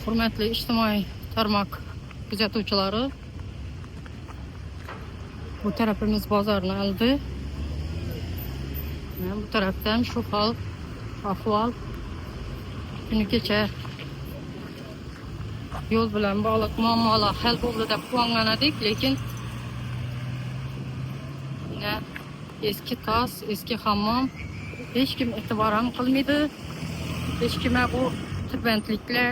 Hürmetli ictimai tarmak kuzatuvchilari, bu tarafimiz bozorni oldi. Bu tarafdan şu hal ahvol kuni kecha yo'l bilan bog'liq muammolar hal bo'ldi deb quvongan edik, lekin eski tas, eski hammom hech kim e'tibor ham qilmaydi. Hech kim bu tirbandliklar,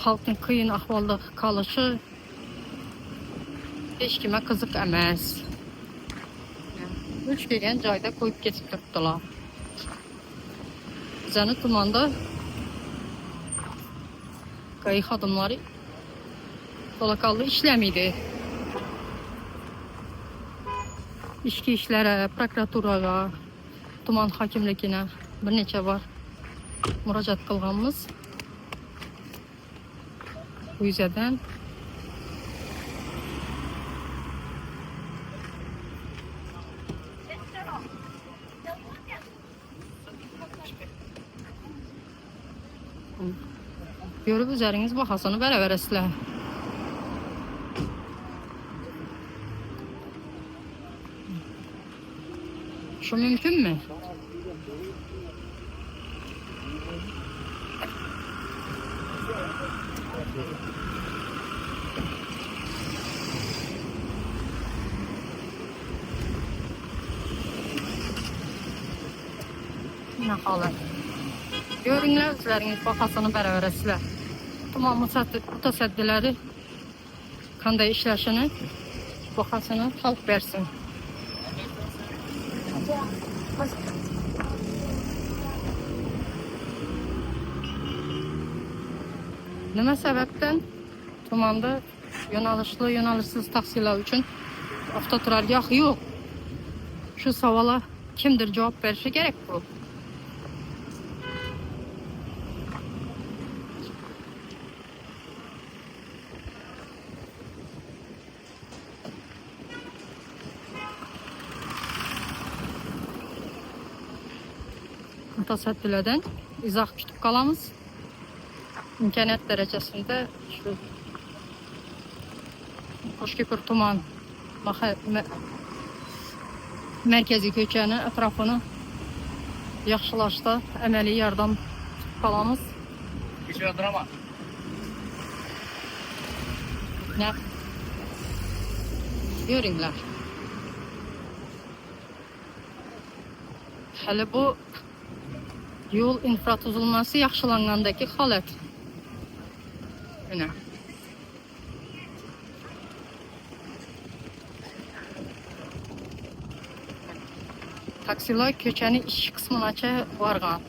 xalqning qiyin ahvolda qolishi hech kimga qiziq emas. Uch kelgan joyda qo'yib ketib turibdilar. Bizani tumanda köy xodimlari to'laqonli ishlamaydi. İchki ishlari prokuraturaga, tuman hokimligine bir necha bor murojaat qilganmiz. Bu yüzden görüp üzeriniz bahasını beraberesizler. Şu mümkün mü? Ne halı? Görünler üzeriniz bahasını beraberesizler. Tamam, mutasaddileri kanday işleşini bahasını halk versin. Nima sebepten tumanda yo'nalishli, yo'nalishsiz taksilar uchun avtoturargoh yo'q? Şu savolga kimdir cevap verishi kerak bu. Mutasaddilerden izoh kutib qolamiz. İmkoniyat derecesinde şu Qo'shko'pir tuman merkezi ko'chani etrafını yaxshilashda amaliy yordam qilamiz. Ne? Görünler. Hali bu yol infratuzilmasi yaxshilangandagi holat. Mana. Taksilar ko'chani ichki qismigacha borgan.